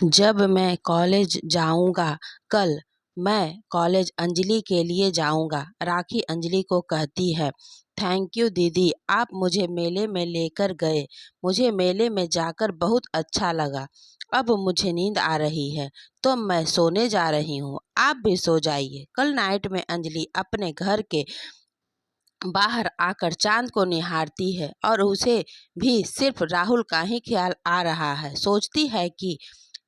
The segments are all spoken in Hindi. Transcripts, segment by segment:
जब मैं कॉलेज जाऊँगा कल, मैं कॉलेज अंजलि के लिए जाऊँगा। राखी अंजलि को कहती है, थैंक यू दीदी, आप मुझे मेले में लेकर गए। मुझे मेले में जाकर बहुत अच्छा लगा। अब मुझे नींद आ रही है तो मैं सोने जा रही हूँ। आप भी सो जाइए। कल नाइट में अंजलि अपने घर के बाहर आकर चांद को निहारती है और उसे भी सिर्फ राहुल का ही ख्याल आ रहा है। सोचती है कि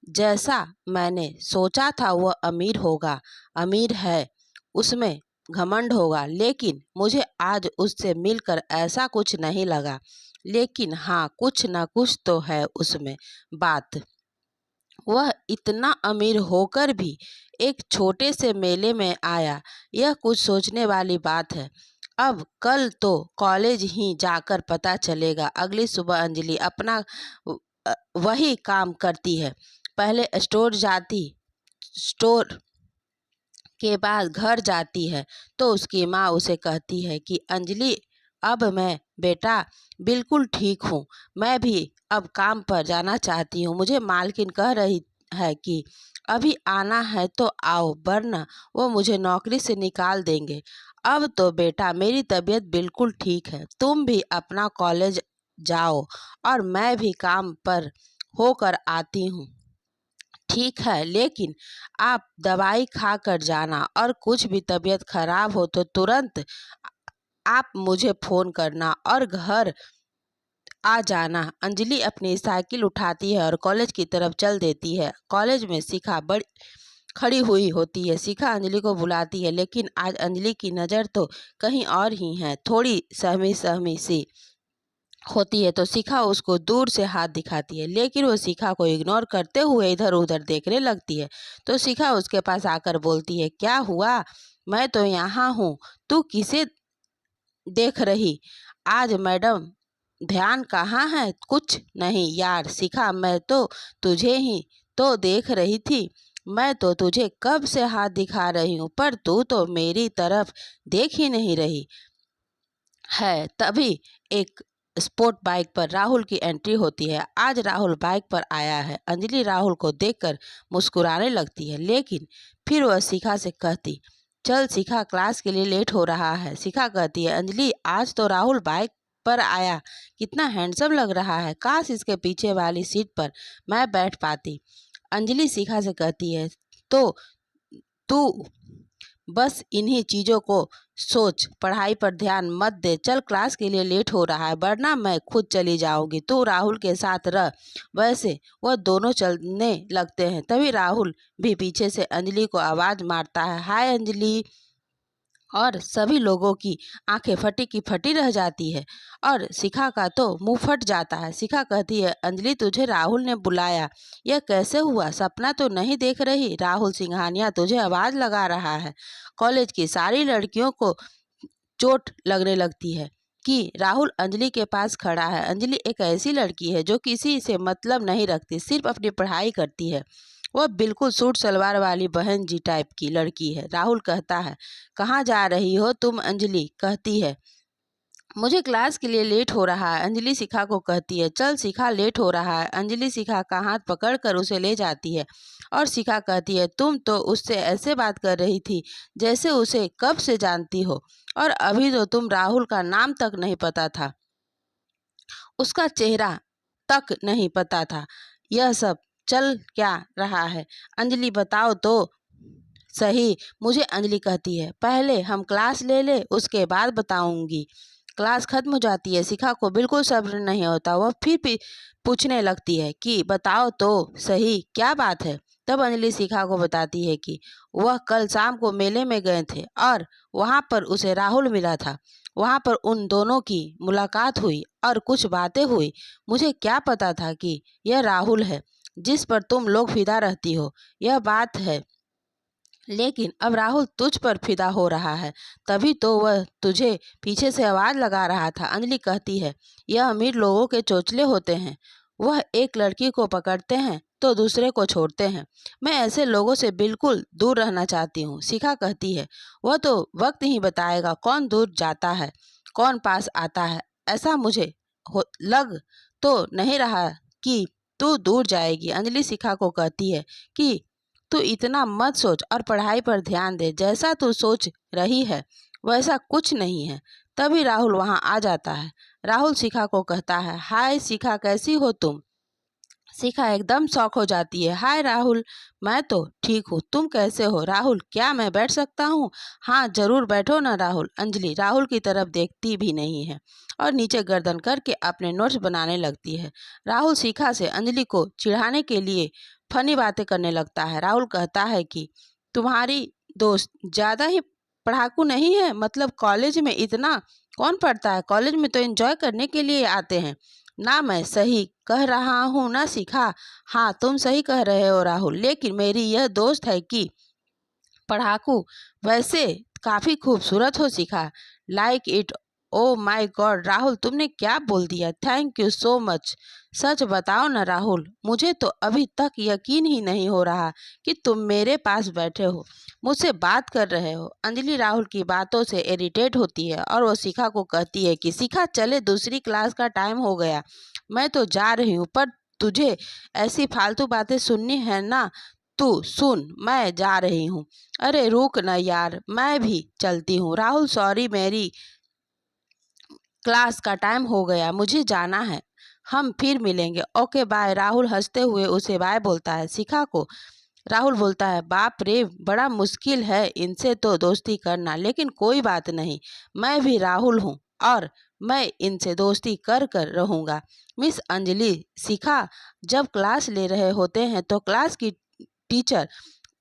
जैसा मैंने सोचा था वह अमीर होगा, अमीर है, उसमें घमंड होगा, लेकिन मुझे आज उससे मिलकर ऐसा कुछ नहीं लगा। लेकिन हाँ, कुछ न कुछ तो है उसमें बात। वह इतना अमीर होकर भी एक छोटे से मेले में आया, यह कुछ सोचने वाली बात है। अब कल तो कॉलेज ही जाकर पता चलेगा। अगली सुबह अंजलि अपना वही काम करती है। पहले स्टोर के बाद घर जाती है तो उसकी माँ उसे कहती है कि अंजलि, अब मैं बेटा बिल्कुल ठीक हूँ। मैं भी अब काम पर जाना चाहती हूँ। मुझे मालकिन कह रही है कि अभी आना है तो आओ, वरना वो मुझे नौकरी से निकाल देंगे। अब तो बेटा मेरी तबीयत बिल्कुल ठीक है। तुम भी अपना कॉलेज जाओ और मैं भी काम पर होकर आती हूँ। ठीक है, लेकिन आप दवाई खा कर जाना और कुछ भी तबीयत खराब हो तो तुरंत आप मुझे फ़ोन करना और घर आ जाना। अंजलि अपनी साइकिल उठाती है और कॉलेज की तरफ चल देती है। कॉलेज में शिखा बड़ी खड़ी हुई होती है। शिखा अंजलि को बुलाती है, लेकिन आज अंजलि की नज़र तो कहीं और ही है। थोड़ी सहमी सहमी सी होती है तो शिखा उसको दूर से हाथ दिखाती है, लेकिन वो शिखा को इग्नोर करते हुए इधर उधर देखने लगती है। तो शिखा उसके पास आकर बोलती है, क्या हुआ? मैं तो यहाँ हूँ, तू किसे देख रही? आज मैडम ध्यान कहाँ है? कुछ नहीं यार शिखा, मैं तो तुझे ही तो देख रही थी। मैं तो तुझे कब से हाथ दिखा रही हूँ, पर तू तो मेरी तरफ देख ही नहीं रही है। तभी एक स्पोर्ट बाइक पर राहुल की एंट्री होती है। आज राहुल बाइक पर आया है। अंजलि राहुल को देखकर मुस्कुराने लगती है, लेकिन फिर वह शिखा से कहती, चल शिखा, क्लास के लिए लेट हो रहा है। शिखा कहती है, अंजलि आज तो राहुल बाइक पर आया, कितना हैंडसम लग रहा है। काश इसके पीछे वाली सीट पर मैं बैठ पाती। अंजलि शिखा से कहती है, तो तू बस इन्हीं चीज़ों को सोच, पढ़ाई पर ध्यान मत दे। चल क्लास के लिए लेट हो रहा है, वरना मैं खुद चली जाऊंगी। तू राहुल के साथ रह। वैसे वह दोनों चलने लगते हैं। तभी राहुल भी पीछे से अंजलि को आवाज़ मारता है, हाय अंजलि। और सभी लोगों की आंखें फटी की फटी रह जाती है और शिखा का तो मुंह फट जाता है। शिखा कहती है, अंजलि तुझे राहुल ने बुलाया, यह कैसे हुआ? सपना तो नहीं देख रही? राहुल सिंघानिया तुझे आवाज़ लगा रहा है। कॉलेज की सारी लड़कियों को चोट लगने लगती है कि राहुल अंजलि के पास खड़ा है। अंजलि एक ऐसी लड़की है जो किसी से मतलब नहीं रखती, सिर्फ अपनी पढ़ाई करती है। वह बिल्कुल सूट सलवार वाली बहन जी टाइप की लड़की है। राहुल कहता है, कहाँ जा रही हो तुम? अंजलि कहती है, मुझे क्लास के लिए लेट हो रहा है। अंजलि शिखा को कहती है, चल शिखा, लेट हो रहा है। अंजलि शिखा का हाथ पकड़कर उसे ले जाती है और शिखा कहती है, तुम तो उससे ऐसे बात कर रही थी जैसे उसे कब से जानती हो, और अभी तो तुम राहुल का नाम तक नहीं पता था, उसका चेहरा तक नहीं पता था। यह सब चल क्या रहा है? अंजलि बताओ तो सही मुझे। अंजलि कहती है, पहले हम क्लास ले ले, उसके बाद बताऊंगी। क्लास खत्म हो जाती है। शिखा को बिल्कुल सब्र नहीं होता। वह फिर भी पूछने लगती है कि बताओ तो सही, क्या बात है? तब अंजलि शिखा को बताती है कि वह कल शाम को मेले में गए थे और वहां पर उसे राहुल मिला था। वहां पर उन दोनों की मुलाकात हुई और कुछ बातें हुई। मुझे क्या पता था कि यह राहुल है जिस पर तुम लोग फिदा रहती हो। यह बात है, लेकिन अब राहुल तुझ पर फिदा हो रहा है, तभी तो वह तुझे पीछे से आवाज़ लगा रहा था। अंजलि कहती है, यह अमीर लोगों के चोचले होते हैं। वह एक लड़की को पकड़ते हैं तो दूसरे को छोड़ते हैं। मैं ऐसे लोगों से बिल्कुल दूर रहना चाहती हूँ। शिखा कहती है, वह तो वक्त ही बताएगा कौन दूर जाता है, कौन पास आता है। ऐसा मुझे लग तो नहीं रहा कि तू दूर जाएगी। अंजलि शिखा को कहती है कि तू इतना मत सोच और पढ़ाई पर ध्यान दे। जैसा तू सोच रही है वैसा कुछ नहीं है। तभी राहुल वहां आ जाता है। राहुल शिखा को कहता है, हाय शिखा, कैसी हो तुम? शिखा एकदम शॉक हो जाती है। हाय राहुल, मैं तो ठीक हूँ, तुम कैसे हो? राहुल, क्या मैं बैठ सकता हूँ? हाँ जरूर बैठो ना राहुल। अंजलि राहुल की तरफ देखती भी नहीं है और नीचे गर्दन करके अपने नोट्स बनाने लगती है। राहुल शिखा से अंजलि को चिढ़ाने के लिए फनी बातें करने लगता है। राहुल कहता है कि तुम्हारी दोस्त ज़्यादा ही पढ़ाकू नहीं है? मतलब कॉलेज में इतना कौन पढ़ता है? कॉलेज में तो एंजॉय करने के लिए आते हैं ना। मैं सही कह रहा हूँ ना शिखा? हाँ तुम सही कह रहे हो राहुल, लेकिन मेरी यह दोस्त है कि पढ़ाकू। वैसे काफी खूबसूरत हो Shikha. Like it. Oh my God Rahul, तुमने क्या बोल दिया? Thank you so much. सच बताओ ना राहुल, मुझे तो अभी तक यकीन ही नहीं हो रहा कि तुम मेरे पास बैठे हो, मुझसे बात कर रहे हो। अंजलि राहुल की बातों से इरिटेट होती है और वो शिखा को कहती है कि शिखा चले, दूसरी क्लास का टाइम हो गया, मैं तो जा रही हूँ, पर तुझे ऐसी फालतू बातें सुननी है ना? तू सुन, मैं जा रही हूँ। अरे रुक ना यार, मैं भी चलती हूँ। राहुल सॉरी, मेरी क्लास का टाइम हो गया, मुझे जाना है, हम फिर मिलेंगे। Okay bye. राहुल हंसते हुए उसे बाय बोलता है। शिखा को राहुल बोलता है, बाप रे, बड़ा मुश्किल है इनसे तो दोस्ती करना, लेकिन कोई बात नहीं, मैं भी राहुल हूँ और मैं इनसे दोस्ती कर कर रहूँगा। मिस अंजलि शिखा जब क्लास ले रहे होते हैं तो क्लास की टीचर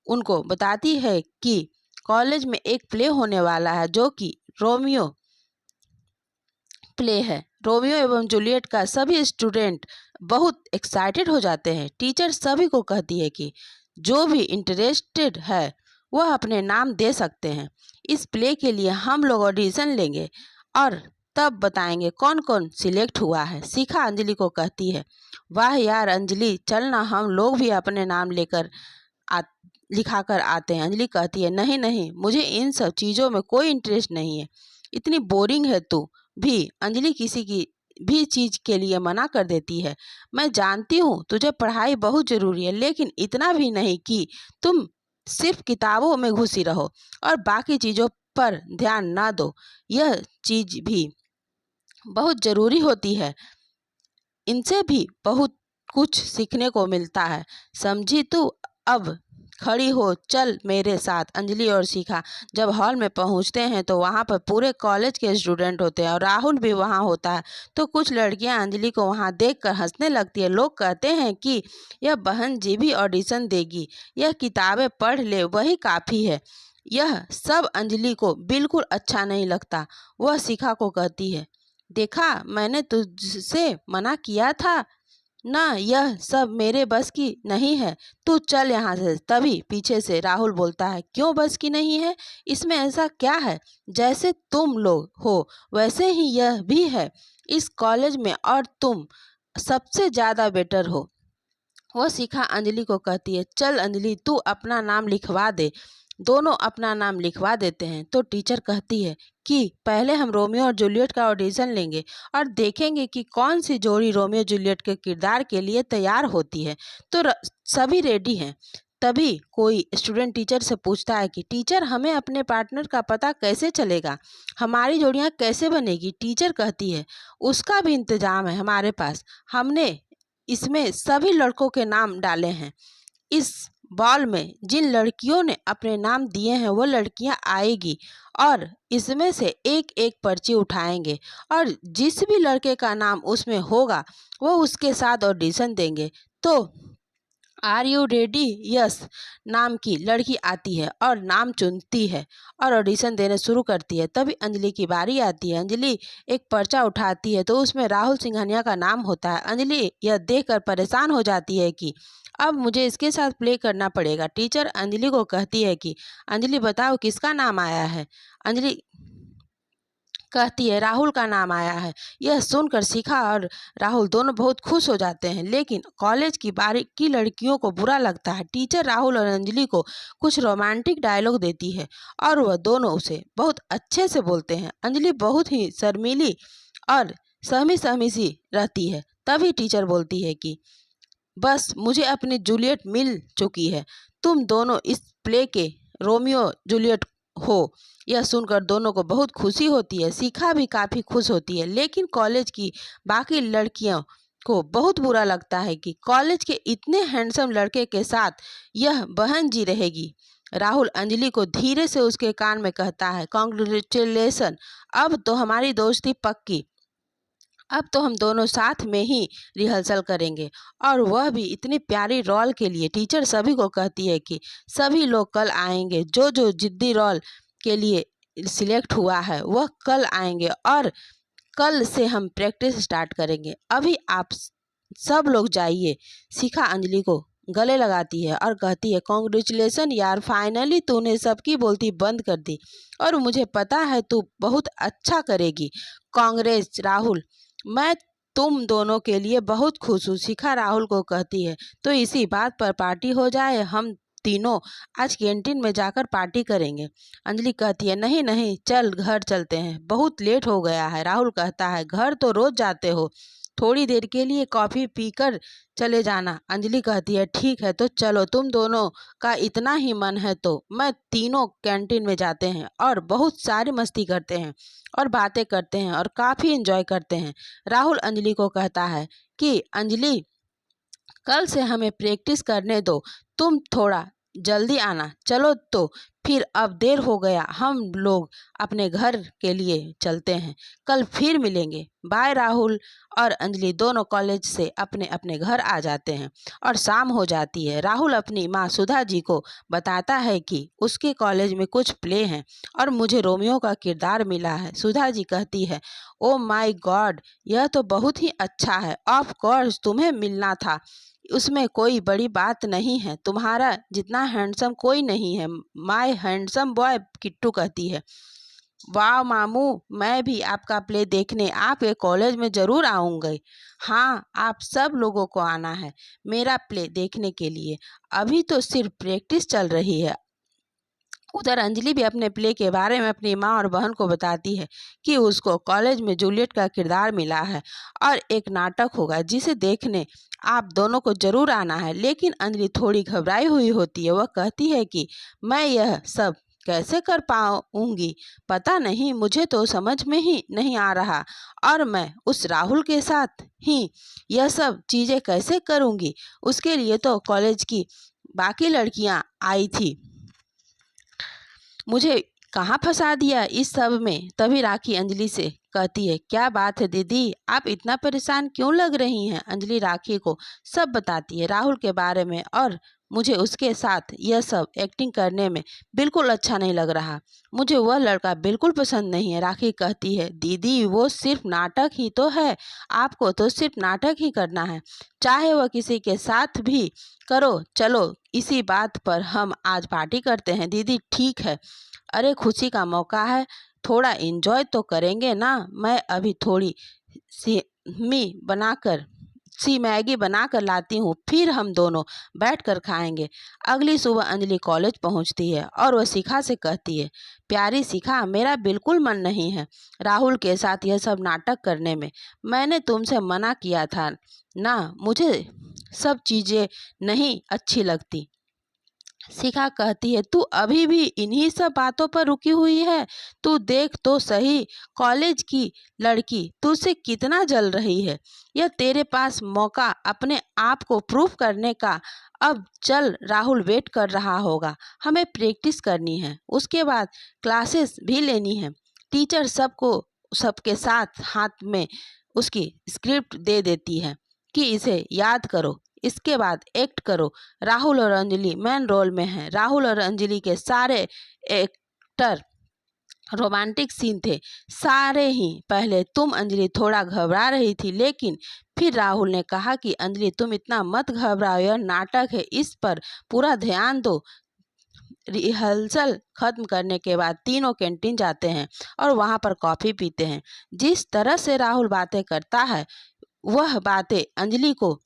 उनको बताती है कि कॉलेज में एक प्ले होने वाला है जो कि रोमियो प्ले है। रोमियो एवं जूलियट का सभी स्टूडेंट बहुत एक्साइटेड हो जाते हैं। टीचर सभी को कहती है कि जो भी इंटरेस्टेड है वह अपने नाम दे सकते हैं। इस प्ले के लिए हम लोग ऑडिशन लेंगे और तब बताएंगे कौन कौन सिलेक्ट हुआ है। शिखा अंजलि को कहती है, वाह यार अंजलि, चलना हम लोग भी अपने नाम लेकर आ लिखा कर आते हैं। अंजलि कहती है, नहीं नहीं, मुझे इन सब चीज़ों में कोई इंटरेस्ट नहीं है, इतनी बोरिंग है तू भी। अंजलि किसी की भी चीज़ के लिए मना कर देती है। मैं जानती हूँ तुझे पढ़ाई बहुत ज़रूरी है, लेकिन इतना भी नहीं कि तुम सिर्फ किताबों में घुसी रहो और बाकी चीज़ों पर ध्यान ना दो। यह चीज़ भी बहुत ज़रूरी होती है, इनसे भी बहुत कुछ सीखने को मिलता है, समझी तू? अब खड़ी हो, चल मेरे साथ। अंजलि और शिखा जब हॉल में पहुंचते हैं तो वहां पर पूरे कॉलेज के स्टूडेंट होते हैं और राहुल भी वहां होता है। तो कुछ लड़कियां अंजलि को वहां देखकर हंसने लगती है। लोग कहते हैं कि यह बहन जी भी ऑडिशन देगी, यह किताबें पढ़ ले वही काफ़ी है। यह सब अंजलि को बिल्कुल अच्छा नहीं लगता। वह शिखा को कहती है, देखा, मैंने तुझसे मना किया था ना, यह सब मेरे बस की नहीं है, तू चल यहाँ से। तभी पीछे से राहुल बोलता है, क्यों बस की नहीं है? इसमें ऐसा क्या है? जैसे तुम लोग हो वैसे ही यह भी है इस कॉलेज में, और तुम सबसे ज़्यादा बेटर हो। वह शिखा अंजलि को कहती है, चल अंजलि, तू अपना नाम लिखवा दे। दोनों अपना नाम लिखवा देते हैं तो टीचर कहती है कि पहले हम रोमियो और जूलियट का ऑडिशन लेंगे और देखेंगे कि कौन सी जोड़ी रोमियो जूलियट के किरदार के लिए तैयार होती है। तो सभी रेडी हैं। तभी कोई स्टूडेंट टीचर से पूछता है कि टीचर, हमें अपने पार्टनर का पता कैसे चलेगा? हमारी जोड़ियां कैसे बनेगी? टीचर कहती है, उसका भी इंतजाम है हमारे पास। हमने इसमें सभी लड़कों के नाम डाले हैं। इस बॉल में जिन लड़कियों ने अपने नाम दिए हैं वो लड़कियां आएगी और इसमें से एक एक पर्ची उठाएंगे और जिस भी लड़के का नाम उसमें होगा वो उसके साथ ऑडिशन देंगे। तो आर यू रेडी? यस नाम की लड़की आती है और नाम चुनती है और ऑडिशन देने शुरू करती है। तभी अंजलि की बारी आती है। अंजलि एक पर्चा उठाती है तो उसमें राहुल सिंघानिया का नाम होता है। अंजलि यह देखकर परेशान हो जाती है कि अब मुझे इसके साथ प्ले करना पड़ेगा। टीचर अंजलि को कहती है कि अंजलि बताओ किसका नाम आया है? अंजलि कहती है, राहुल का नाम आया है। यह सुनकर शिखा और राहुल दोनों बहुत खुश हो जाते हैं, लेकिन कॉलेज की बाकी लड़कियों को बुरा लगता है। टीचर राहुल और अंजलि को कुछ रोमांटिक डायलॉग देती है और वह दोनों उसे बहुत अच्छे से बोलते हैं। अंजलि बहुत ही शर्मीली और सहमी सहमी सी रहती है। तभी टीचर बोलती है कि बस मुझे अपनी जूलियट मिल चुकी है। तुम दोनों इस प्ले के रोमियो जूलियट हो। यह सुनकर दोनों को बहुत खुशी होती है। शिखा भी काफ़ी खुश होती है, लेकिन कॉलेज की बाकी लड़कियों को बहुत बुरा लगता है कि कॉलेज के इतने हैंडसम लड़के के साथ यह बहन जी रहेगी। राहुल अंजलि को धीरे से उसके कान में कहता है, कॉन्ग्रेचुलेसन, अब तो हमारी दोस्ती पक्की। अब तो हम दोनों साथ में ही रिहर्सल करेंगे, और वह भी इतनी प्यारी रोल के लिए। टीचर सभी को कहती है कि सभी लोग कल आएंगे। जो जो जिद्दी रोल के लिए सिलेक्ट हुआ है वह कल आएंगे, और कल से हम प्रैक्टिस स्टार्ट करेंगे। अभी आप सब लोग जाइए। शिखा अंजलि को गले लगाती है और कहती है, कॉन्ग्रेचुलेसन यार, फाइनली तूने सबकी बोलती बंद कर दी, और मुझे पता है तू बहुत अच्छा करेगी। कांग्रेस राहुल, मैं तुम दोनों के लिए बहुत खुश हूँ। शिखा राहुल को कहती है, तो इसी बात पर पार्टी हो जाए, हम तीनों आज कैंटीन में जाकर पार्टी करेंगे। अंजलि कहती है, नहीं नहीं, चल घर चलते हैं, बहुत लेट हो गया है। राहुल कहता है, घर तो रोज जाते हो, थोड़ी देर के लिए कॉफ़ी पीकर चले जाना। अंजलि कहती है, ठीक है तो चलो, तुम दोनों का इतना ही मन है तो। मैं तीनों कैंटीन में जाते हैं और बहुत सारी मस्ती करते हैं और बातें करते हैं और काफ़ी एंजॉय करते हैं। राहुल अंजलि को कहता है कि अंजलि, कल से हमें प्रैक्टिस करने दो, तुम थोड़ा जल्दी आना। चलो तो फिर, अब देर हो गया, हम लोग अपने घर के लिए चलते हैं, कल फिर मिलेंगे। बाय। राहुल और अंजलि दोनों कॉलेज से अपने अपने घर आ जाते हैं और शाम हो जाती है। राहुल अपनी माँ सुधा जी को बताता है कि उसके कॉलेज में कुछ प्ले हैं और मुझे रोमियो का किरदार मिला है। सुधा जी कहती है, ओ माय गॉड, यह तो बहुत ही अच्छा है। ऑफ कोर्स तुम्हें मिलना था, उसमें कोई बड़ी बात नहीं है, तुम्हारा जितना हैंडसम कोई नहीं है, माय हैंडसम बॉय। किट्टू कहती है, वाह मामू, मैं भी आपका प्ले देखने आपके कॉलेज में ज़रूर आऊँगी। हाँ, आप सब लोगों को आना है मेरा प्ले देखने के लिए, अभी तो सिर्फ प्रैक्टिस चल रही है। उधर अंजलि भी अपने प्ले के बारे में अपनी माँ और बहन को बताती है कि उसको कॉलेज में जूलियट का किरदार मिला है और एक नाटक होगा जिसे देखने आप दोनों को जरूर आना है। लेकिन अंजलि थोड़ी घबराई हुई होती है। वह कहती है कि मैं यह सब कैसे कर पाऊंगी, पता नहीं, मुझे तो समझ में ही नहीं आ रहा, और मैं उस राहुल के साथ ही यह सब चीज़ें कैसे करूंगी। उसके लिए तो कॉलेज की बाकी लड़कियां आई थी, मुझे कहाँ फंसा दिया इस सब में। तभी राखी अंजलि से कहती है, क्या बात है दीदी, आप इतना परेशान क्यों लग रही हैं। अंजलि राखी को सब बताती है राहुल के बारे में, और मुझे उसके साथ यह सब एक्टिंग करने में बिल्कुल अच्छा नहीं लग रहा, मुझे वह लड़का बिल्कुल पसंद नहीं है। राखी कहती है, दीदी वो सिर्फ नाटक ही तो है, आपको तो सिर्फ नाटक ही करना है, चाहे वह किसी के साथ भी करो। चलो इसी बात पर हम आज पार्टी करते हैं दीदी। ठीक है, अरे खुशी का मौका है, थोड़ा एंजॉय तो करेंगे ना। मैं अभी थोड़ी सी बनाकर मैगी बनाकर लाती हूँ, फिर हम दोनों बैठकर खाएंगे। अगली सुबह अंजलि कॉलेज पहुँचती है और वह शिखा से कहती है, प्यारी शिखा, मेरा बिल्कुल मन नहीं है राहुल के साथ यह सब नाटक करने में। मैंने तुमसे मना किया था ना, मुझे सब चीज़ें नहीं अच्छी लगती। शिखा कहती है, तू अभी भी इन्हीं सब बातों पर रुकी हुई है, तू देख तो सही, कॉलेज की लड़की तुझसे कितना जल रही है। यह तेरे पास मौका अपने आप को प्रूव करने का। अब चल, राहुल वेट कर रहा होगा, हमें प्रैक्टिस करनी है, उसके बाद क्लासेस भी लेनी है। टीचर सबके साथ हाथ में उसकी स्क्रिप्ट दे देती है कि इसे याद करो, इसके बाद एक्ट करो। राहुल और अंजलि मेन रोल में हैं। राहुल और अंजलि के सारे एक्टर रोमांटिक सीन थे, सारे ही। पहले तुम अंजलि थोड़ा घबरा रही थी, लेकिन फिर राहुल ने कहा कि अंजलि तुम इतना मत घबराओ, यह नाटक है, इस पर पूरा ध्यान दो। रिहर्सल खत्म करने के बाद तीनों कैंटीन जाते हैं और वहाँ पर कॉफ़ी पीते हैं। जिस तरह से राहुल बातें करता है वह बातें अंजलि को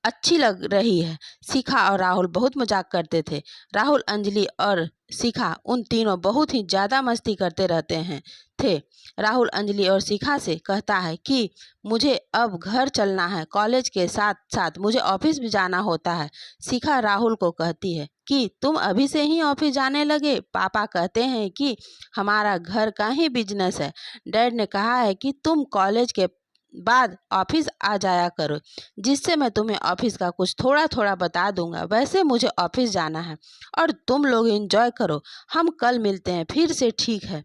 अच्छी लग रही है। शिखा और राहुल बहुत मजाक करते थे। राहुल, अंजलि और शिखा उन तीनों बहुत ही ज़्यादा मस्ती करते रहते हैं थे। राहुल अंजलि और शिखा से कहता है कि मुझे अब घर चलना है, कॉलेज के साथ साथ मुझे ऑफिस भी जाना होता है। शिखा राहुल को कहती है कि तुम अभी से ही ऑफिस जाने लगे? पापा कहते हैं कि हमारा घर का ही बिजनेस है। डैड ने कहा है कि तुम कॉलेज के बाद ऑफिस आ जाया करो, जिससे मैं तुम्हें ऑफिस का कुछ थोड़ा थोड़ा बता दूंगा। वैसे मुझे ऑफिस जाना है और तुम लोग एंजॉय करो। हम कल मिलते हैं फिर से, ठीक है?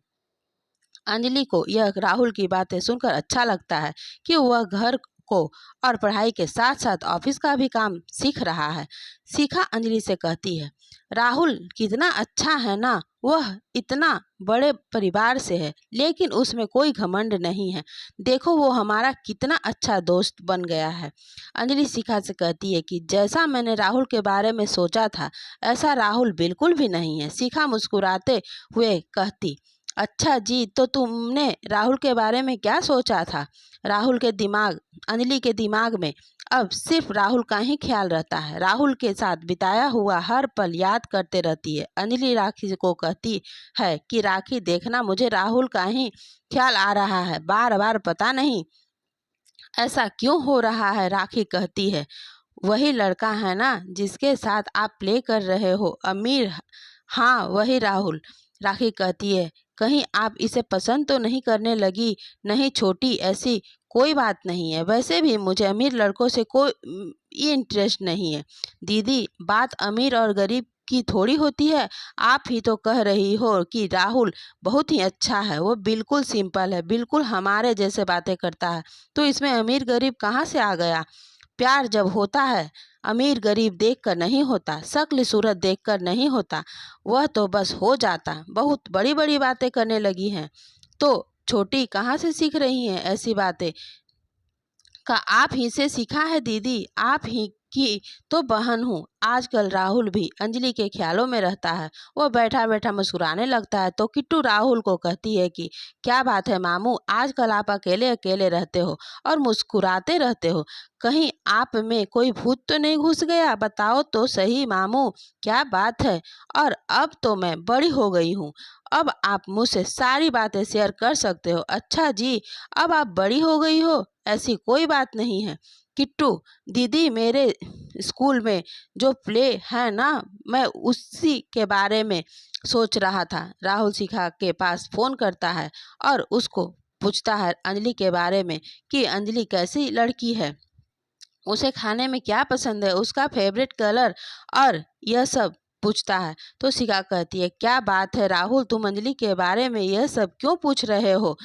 अंजलि को यह राहुल की बातें सुनकर अच्छा लगता है कि वह घर को और पढ़ाई के साथ साथ ऑफिस का भी काम सीख रहा है। शिखा अंजलि से कहती है, राहुल कितना अच्छा है ना, वह इतना बड़े परिवार से है लेकिन उसमें कोई घमंड नहीं है। देखो वो हमारा कितना अच्छा दोस्त बन गया है। अंजलि शिखा से कहती है कि जैसा मैंने राहुल के बारे में सोचा था ऐसा राहुल बिल्कुल भी नहीं है। शिखा मुस्कुराते हुए कहती, अच्छा जी, तो तुमने राहुल के बारे में क्या सोचा था? अंजलि के दिमाग में अब सिर्फ राहुल का ही ख्याल रहता है। राहुल के साथ बिताया हुआ हर पल याद करते रहती है। अंजलि राखी को कहती है कि राखी देखना, मुझे राहुल का ही ख्याल आ रहा है बार बार, पता नहीं ऐसा क्यों हो रहा है। राखी कहती है, वही लड़का है ना जिसके साथ आप प्ले कर रहे हो, अमीर? हाँ वही राहुल। राखी कहती है, कहीं आप इसे पसंद तो नहीं करने लगी? नहीं छोटी, ऐसी कोई बात नहीं है। वैसे भी मुझे अमीर लड़कों से कोई ये इंटरेस्ट नहीं है। दीदी, बात अमीर और गरीब की थोड़ी होती है। आप ही तो कह रही हो कि राहुल बहुत ही अच्छा है, वो बिल्कुल सिंपल है, बिल्कुल हमारे जैसे बातें करता है, तो इसमें अमीर गरीब कहाँ से आ गया? प्यार जब होता है अमीर गरीब देखकर नहीं होता, शक्ल सूरत देखकर नहीं होता, वह तो बस हो जाता। बहुत बड़ी बड़ी बातें करने लगी हैं। तो छोटी कहाँ से सीख रही हैं ऐसी बातें? का आप ही से सीखा है दीदी, आप ही की तो बहन हूँ। आजकल राहुल भी अंजलि के ख्यालों में रहता है। वो बैठा बैठा मुस्कुराने लगता है तो किट्टू राहुल को कहती है कि क्या बात है मामू, आजकल आप अकेले अकेले रहते हो और मुस्कुराते रहते हो, कहीं आप में कोई भूत तो नहीं घुस गया? बताओ तो सही मामू, क्या बात है? और अब तो मैं बड़ी हो गई हूँ, अब आप मुझसे सारी बातें शेयर कर सकते हो। अच्छा जी, अब आप बड़ी हो गई हो? ऐसी कोई बात नहीं है किट्टू दीदी, मेरे स्कूल में जो प्ले है ना, मैं उसी के बारे में सोच रहा था। राहुल शिखा के पास फ़ोन करता है और उसको पूछता है अंजलि के बारे में कि अंजलि कैसी लड़की है, उसे खाने में क्या पसंद है, उसका फेवरेट कलर और यह सब पूछता है। तो शिखा कहती है, क्या बात है राहुल, तुम अंजलि के बारे में यह सब क्यों पूछ रहे हो?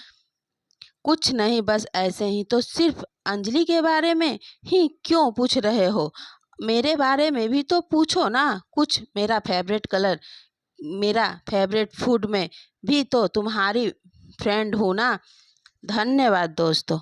कुछ नहीं, बस ऐसे ही। तो सिर्फ अंजलि के बारे में ही क्यों पूछ रहे हो? मेरे बारे में भी तो पूछो ना कुछ। मेरा फेवरेट कलर, मेरा फेवरेट फूड में भी तो तुम्हारी फ्रेंड हूँ ना। धन्यवाद दोस्तों।